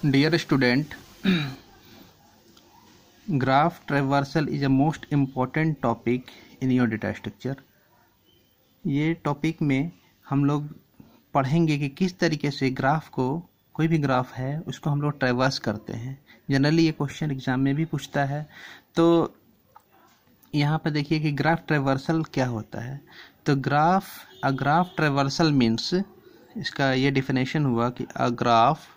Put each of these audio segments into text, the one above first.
Dear student, graph traversal is a most important topic in your data structure. ये topic में हम लोग पढ़ेंगे कि किस तरीके से ग्राफ को, कोई भी ग्राफ है उसको हम लोग ट्रेवर्स करते हैं. जनरली ये क्वेश्चन एग्जाम में भी पूछता है. तो यहाँ पर देखिए कि ग्राफ ट्रेवर्सल क्या होता है. तो ग्राफ ट्रेवर्सल मीन्स, इसका ये डिफिनेशन हुआ कि a graph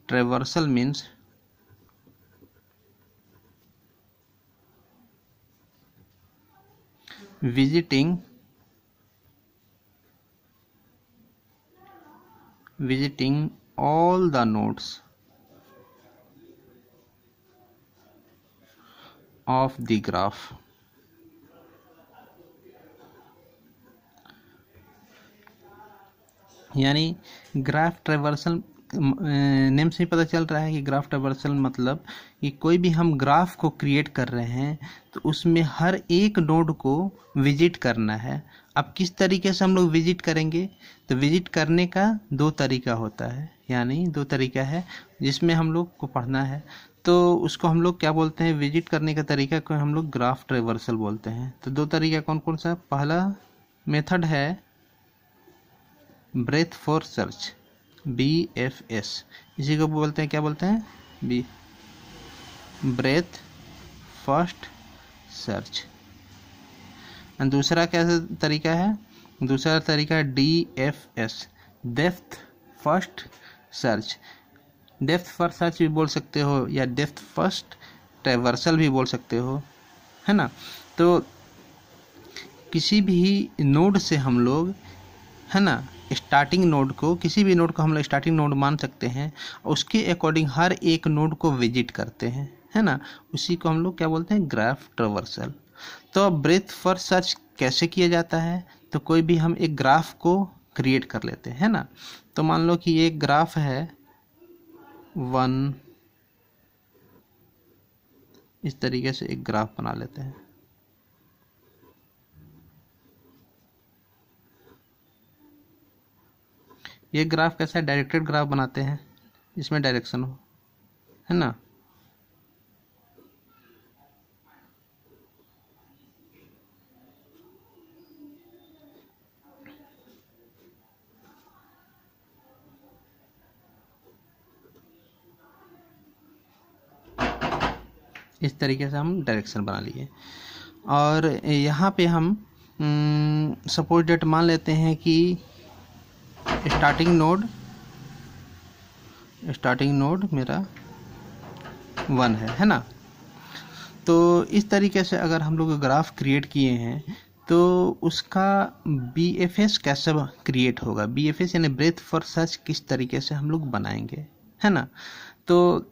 traversal means visiting all the nodes of the graph. यानी ग्राफ ट्रेवर्सल नेम से ही पता चल रहा है कि ग्राफ ट्रेवर्सल मतलब कि कोई भी हम ग्राफ को क्रिएट कर रहे हैं तो उसमें हर एक नोड को विजिट करना है. अब किस तरीके से हम लोग विजिट करेंगे, तो विजिट करने का दो तरीका होता है, यानी दो तरीका है जिसमें हम लोग को पढ़ना है. तो उसको हम लोग क्या बोलते हैं, विजिट करने का तरीका को हम लोग ग्राफ ट्रेवर्सल बोलते हैं. तो दो तरीका कौन कौन सा. पहला मेथड है ब्रेथ फॉर सर्च, BFS. इसी को बोलते हैं, क्या बोलते हैं, ब्रेथ फर्स्ट सर्च. और दूसरा क्या तरीका है, दूसरा तरीका है DFS, depth first search. Depth first search भी बोल सकते हो या डेप्थ फर्स्ट ट्रेवर्सल भी बोल सकते हो, है ना. तो किसी भी नोड से हम लोग, है ना, स्टार्टिंग नोड को, किसी भी नोड को हम लोग स्टार्टिंग नोड मान सकते हैं, उसके अकॉर्डिंग हर एक नोड को विजिट करते हैं, है ना. उसी को हम लोग क्या बोलते हैं, ग्राफ ट्रेवर्सल. तो ब्रेथ फर्स्ट सर्च कैसे किया जाता है, तो कोई भी हम एक ग्राफ को क्रिएट कर लेते हैं, है ना. तो मान लो कि ये एक ग्राफ है 1, इस तरीके से एक ग्राफ बना लेते हैं. ये ग्राफ कैसा है, डायरेक्टेड ग्राफ बनाते हैं जिसमें डायरेक्शन हो, है ना. इस तरीके से हम डायरेक्शन बना लिए. और यहाँ पे हम सपोज डेट मान लेते हैं कि स्टार्टिंग नोड मेरा 1 है ना. तो इस तरीके से अगर हम लोग ग्राफ क्रिएट किए हैं तो उसका BFS कैसे क्रिएट होगा, BFS यानी ब्रेथ फॉर सर्च किस तरीके से हम लोग बनाएंगे, है ना. तो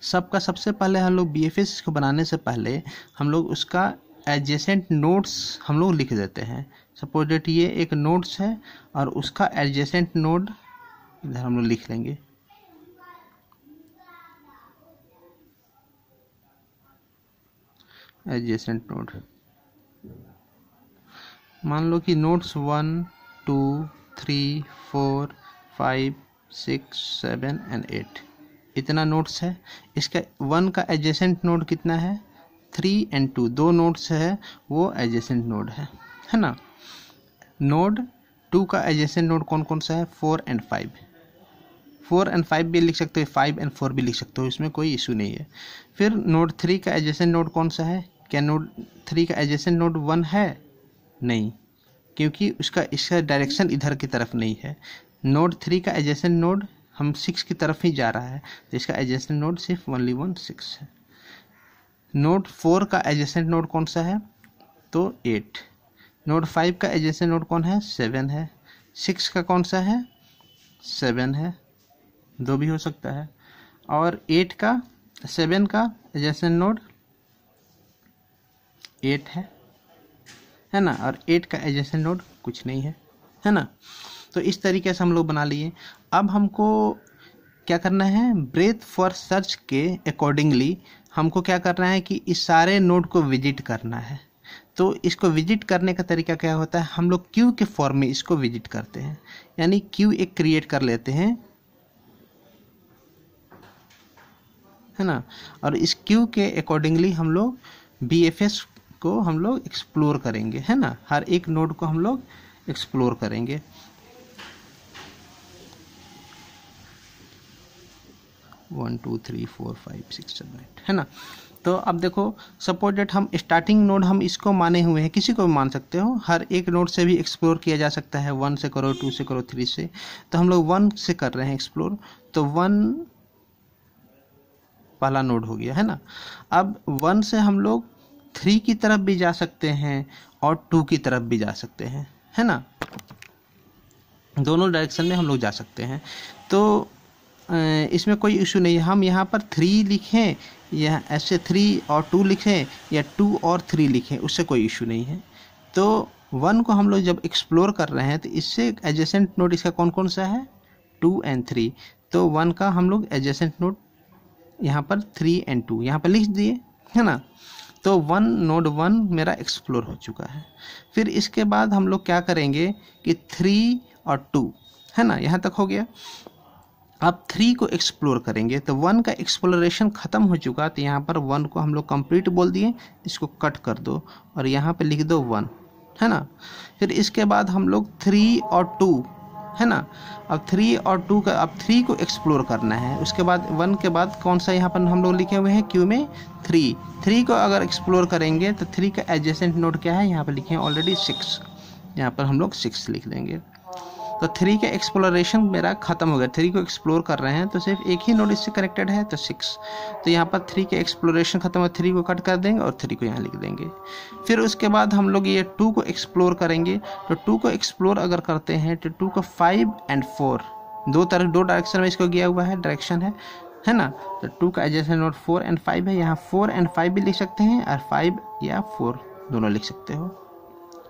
सबसे पहले हम लोग BFS को बनाने से पहले हम लोग उसका एडजेसेंट नोड्स हम लोग लिख देते हैं. सपोज डेट ये एक नोड्स है और उसका एडजेसेंट नोड इधर हम लोग लिख लेंगे. एडजेसेंट नोड मान लो कि नोड्स 1, 2, 3, 4, 5, 6, 7 एंड 8 इतना नोड्स है. इसका 1 का एडजेसेंट नोड कितना है, 3 एंड 2, दो नोड्स है, वो एडजेसेंट नोड है ना. नोड 2 का एडजेसेंट नोड कौन कौन सा है, 4 एंड 5. 4 एंड 5 भी लिख सकते हो, 5 एंड 4 भी लिख सकते हो, इसमें कोई इशू नहीं है. फिर नोड 3 का एडजेसेंट नोड कौन सा है, क्या नोड 3 का एडजेसेंट नोड 1 है, नहीं, क्योंकि इसका डायरेक्शन इधर की तरफ नहीं है. नोड 3 का एडजेसेंट नोड हम 6 की तरफ ही जा रहा है, तो इसका एडजेसेंट नोड सिर्फ ओनली 6 है. नोड 4 का एडजेसेंट नोड कौन सा है, तो 8. नोड 5 का एडजेसेंट नोड कौन है, 7 है. 6 का कौन सा है, 7 है, 2 भी हो सकता है. और 7 का एडजेसेंट नोड 8 है ना. और 8 का एडजेसेंट नोड कुछ नहीं है ना. तो इस तरीके से हम लोग बना लिए. अब हमको क्या करना है, ब्रेथ फॉर सर्च के अकॉर्डिंगली हमको क्या करना है कि इस सारे नोड को विजिट करना है. तो इसको विजिट करने का तरीका क्या होता है, हम लोग क्यू के फॉर्म में इसको विजिट करते हैं, यानी क्यू एक क्रिएट कर लेते हैं, है ना, और इस क्यू के अकॉर्डिंगली हम लोग BFS को हम लोग एक्सप्लोर करेंगे, है ना, हर एक नोड को हम लोग एक्सप्लोर करेंगे। 1 2 3 4 5 6 7 8, है ना। तो अब देखो सपोज डेट हम स्टार्टिंग नोड हम इसको माने हुए हैं, किसी को भी मान सकते हो, हर एक नोड से भी एक्सप्लोर किया जा सकता है, 1 से करो, 2 से करो, 3 से, तो हम लोग 1 से कर रहे हैं एक्सप्लोर, तो 1 पहला नोड हो गया, है ना। अब 1 से हम लोग 3 की तरफ भी जा सकते हैं और 2 की तरफ भी जा सकते हैं, है ना, दोनों डायरेक्शन में हम लोग जा सकते हैं। तो इसमें कोई इशू नहीं है, हम यहाँ पर 3 लिखें या ऐसे 3 और 2 लिखें या 2 और 3 लिखें, उससे कोई इशू नहीं है। तो 1 को हम लोग जब एक्सप्लोर कर रहे हैं तो इससे एडजेसेंट नोड इसका कौन कौन सा है, 2 और 3, तो 1 का हम लोग एडजेसेंट नोड यहाँ पर 3 और 2 यहाँ पर लिख दिए, है ना। तो नोड 1 मेरा एक्सप्लोर हो चुका है। फिर इसके बाद हम लोग क्या करेंगे कि 3 और 2, है ना, यहाँ तक हो गया। अब 3 को एक्सप्लोर करेंगे, तो 1 का एक्सप्लोरेशन ख़त्म हो चुका, तो यहाँ पर 1 को हम लोग कंप्लीट बोल दिए, इसको कट कर दो और यहाँ पे लिख दो 1, है ना। फिर इसके बाद हम लोग 3 और 2, है ना, अब 3 और 2 का, अब 3 को एक्सप्लोर करना है, उसके बाद 1 के बाद कौन सा यहाँ पर हम लोग लिखे हुए हैं क्यू में 3 को अगर एक्सप्लोर करेंगे तो 3 का एडजेसेंट नोड क्या है, यहाँ पर लिखे हैं ऑलरेडी 6, यहाँ पर हम लोग 6 लिख देंगे। तो 3 का एक्सप्लोरेशन मेरा खत्म हो गया, 3 को एक्सप्लोर कर रहे हैं तो सिर्फ एक ही नोड इससे कनेक्टेड है, तो 6, तो यहाँ पर 3 का एक्सप्लोरेशन खत्म है, 3 को कट कर देंगे और 3 को यहाँ लिख देंगे। फिर उसके बाद हम लोग ये 2 को एक्सप्लोर करेंगे, तो 2 को एक्सप्लोर अगर करते हैं तो 2 को 5 और 4 दो डायरेक्शन में इसको गया हुआ है, डायरेक्शन है ना। तो 2 का एडजेसेंट नोड 4 और 5 है, यहाँ 4 और 5 भी लिख सकते हैं और 5 या 4 दोनों लिख सकते हो,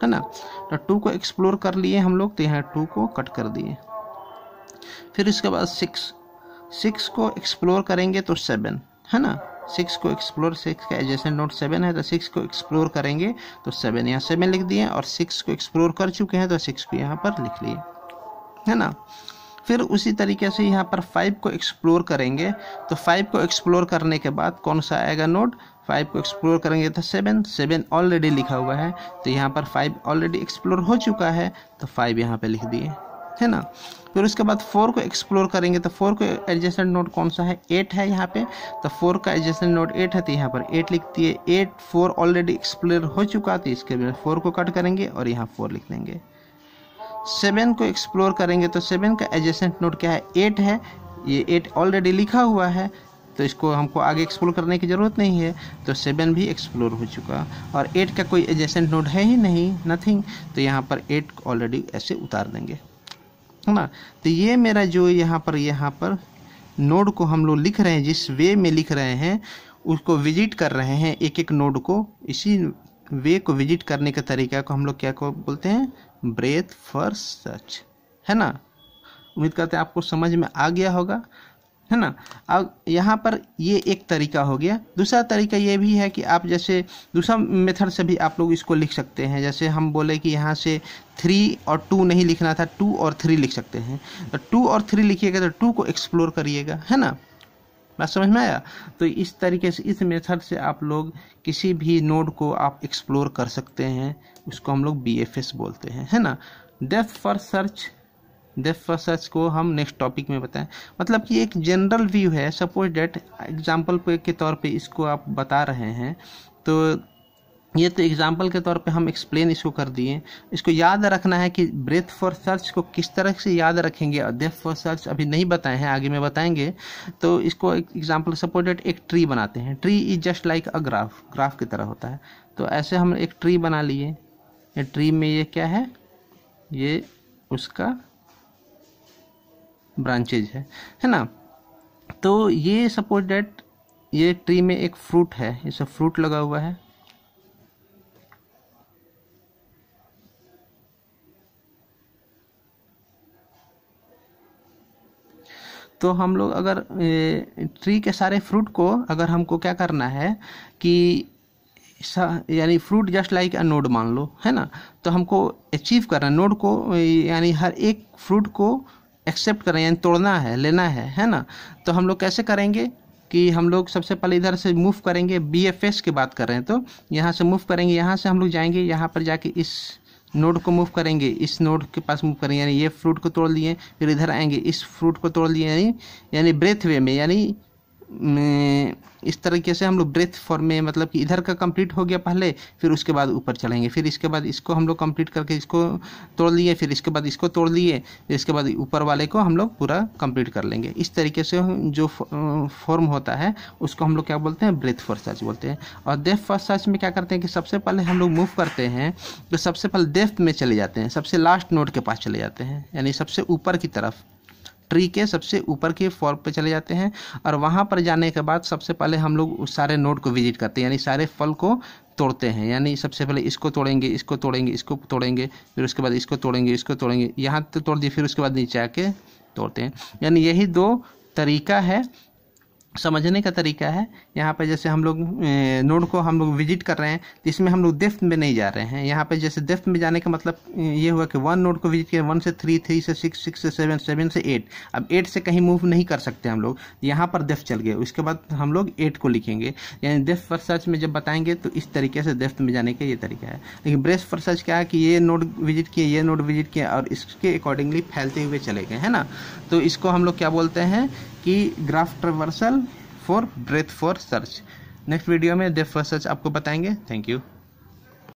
है ना। तो 2 को एक्सप्लोर कर लिए हम लोग, तो यहाँ 2 को कट कर दिए। फिर इसके बाद 6 को एक्सप्लोर करेंगे तो 7, है ना, 6 को एक्सप्लोर, 6 का एडजेसेंट नोड 7 है, तो 6 को एक्सप्लोर करेंगे तो 7, यहाँ 7 लिख दिए, और 6 को एक्सप्लोर कर चुके हैं तो 6 को यहाँ पर लिख लिए, है ना। फिर उसी तरीके से यहाँ पर 5 को एक्सप्लोर करेंगे, तो 5 को एक्सप्लोर करने के बाद कौन सा आएगा नोड, 5 को एक्सप्लोर करेंगे तो 7 ऑलरेडी लिखा हुआ है, तो यहाँ पर 5 ऑलरेडी एक्सप्लोर हो चुका है, तो 5 यहाँ पे लिख दिए, है ना। फिर उसके बाद 4 को एक्सप्लोर करेंगे, तो 4 को एडजेसेंट नोड कौन सा है, 8 है यहाँ पे, तो 4 का एडजेसेंट नोड 8 है, तो यहाँ पर 8 लिख दिए। 8 4 ऑलरेडी एक्सप्लोर हो चुका, तो इसके बाद 4 को कट करेंगे और यहाँ 4 लिख देंगे। 7 को एक्सप्लोर करेंगे, तो 7 का एडजेसेंट नोड क्या है, 8 है, ये 8 ऑलरेडी लिखा हुआ है, तो इसको हमको आगे एक्सप्लोर करने की ज़रूरत नहीं है, तो 7 भी एक्सप्लोर हो चुका, और 8 का कोई एडजेसेंट नोड है ही नहीं, नथिंग, तो यहाँ पर 8 ऑलरेडी ऐसे उतार देंगे, है ना। तो ये मेरा जो यहाँ पर नोड को हम लोग लिख रहे हैं, जिस वे में लिख रहे हैं उसको विजिट कर रहे हैं, एक एक नोड को, इसी वे को विजिट करने का तरीका को हम लोग क्या को बोलते हैं, ब्रेथ फर्स्ट सर्च, है ना। उम्मीद करते हैं आपको समझ में आ गया होगा, है ना। अब यहाँ पर ये एक तरीका हो गया। दूसरा तरीका ये भी है कि आप जैसे दूसरा मेथड से भी आप लोग इसको लिख सकते हैं, जैसे हम बोले कि यहाँ से 3 और 2 नहीं लिखना था, 2 और 3 लिख सकते हैं, तो 2 और 3 लिखिएगा तो 2 को एक्सप्लोर करिएगा, है ना, बात समझ में आया। तो इस तरीके से, इस मेथड से आप लोग किसी भी नोड को आप एक्सप्लोर कर सकते हैं, उसको हम लोग BFS बोलते हैं, है ना। डेप्थ फर्स्ट सर्च को हम नेक्स्ट टॉपिक में बताएं, मतलब कि एक जनरल व्यू है, सपोज डेट एग्जांपल के तौर पे इसको आप बता रहे हैं, तो ये तो एग्जांपल के तौर पे हम एक्सप्लेन इसको कर दिए। इसको याद रखना है कि ब्रेथ फर्स्ट सर्च को किस तरह से याद रखेंगे, और डेप्थ फर्स्ट सर्च अभी नहीं बताए हैं, आगे में बताएंगे। तो इसको एक एग्जांपल, सपोज डेट एक ट्री बनाते हैं, tree is just like a graph की तरह होता है, तो ऐसे हम एक ट्री बना लिए, ये ट्री में ये क्या है, ये उसका ब्रांचेज है ना। तो ये सपोज डेट ये ट्री में एक फ्रूट है, इसे फ्रूट लगा हुआ है, तो हम लोग अगर ट्री के सारे फ्रूट को अगर हमको क्या करना है कि यानी fruit just like a node मान लो, है ना। तो हमको अचीव करना नोड को, यानी हर एक फ्रूट को एक्सेप्ट करना यानी तोड़ना है, लेना है ना। तो हम लोग कैसे करेंगे कि हम लोग सबसे पहले इधर से मूव करेंगे, BFS की बात कर रहे हैं तो यहाँ से मूव करेंगे, यहाँ से हम लोग जाएंगे, यहाँ पर जाके इस नोड को मूव करेंगे, इस नोड के पास मूव करेंगे, यानी ये फ्रूट को तोड़ लिए, फिर इधर आएंगे, इस फ्रूट को तोड़ लिए, यानी ब्रेथ वे में, यानी इस तरीके से हम लोग ब्रेथ फॉर्म में, मतलब कि इधर का कंप्लीट हो गया पहले, फिर उसके बाद ऊपर चलेंगे, फिर इसके बाद इसको हम लोग कंप्लीट करके इसको तोड़ लिए, फिर इसके बाद इसको तोड़ लिए, फिर इसके बाद ऊपर वाले को हम लोग पूरा कंप्लीट कर लेंगे। इस तरीके से जो फॉर्म होता है उसको हम लोग क्या बोलते हैं, ब्रेथ फर्स्ट सर्च बोलते हैं। और डेप्थ फर्स्ट सर्च में क्या करते हैं कि सबसे पहले हम लोग मूव करते हैं तो सबसे पहले डेप्थ में चले जाते हैं, सबसे लास्ट नोड के पास चले जाते हैं, यानी सबसे ऊपर की तरफ, ट्री के सबसे ऊपर के फॉर्म पे चले जाते हैं। और वहाँ पर जाने के बाद सबसे पहले हम लोग उस सारे नोड को विजिट करते हैं, यानी सारे फल को तोड़ते हैं। यानी सबसे पहले इसको तोड़ेंगे, इसको तोड़ेंगे, इसको तोड़ेंगे, फिर उसके बाद इसको तोड़ेंगे, इसको तोड़ेंगे, यहाँ तो तोड़ दिए, फिर उसके बाद नीचे आके तोड़ते हैं। यानी यही 2 तरीका है, समझने का तरीका है। यहाँ पे जैसे हम लोग नोड को हम लोग विजिट कर रहे हैं तो इसमें हम लोग डेप्थ में नहीं जा रहे हैं। यहाँ पे जैसे डेप्थ में जाने का मतलब ये हुआ कि 1 नोड को विजिट किया, 1 से 3, 3 से 6, 6 से 7, 7 से 8। अब 8 से कहीं मूव नहीं कर सकते हम लोग, यहाँ पर डेप्थ चल गए, उसके बाद हम लोग 8 को लिखेंगे। यानी डेप्थ फर्स्ट सर्च में जब बताएंगे तो इस तरीके से डेप्थ में जाने का ये तरीका है। लेकिन ब्रेथ फर्स्ट सर्च क्या है कि ये नोड विजिट किए, ये नोड विजिट किया और इसके अकॉर्डिंगली फैलते हुए चले गए, है ना। तो इसको हम लोग क्या बोलते हैं कि graph traversal for breadth for search. Next video में डेप्थ फर्स्ट सर्च आपको बताएंगे। Thank you.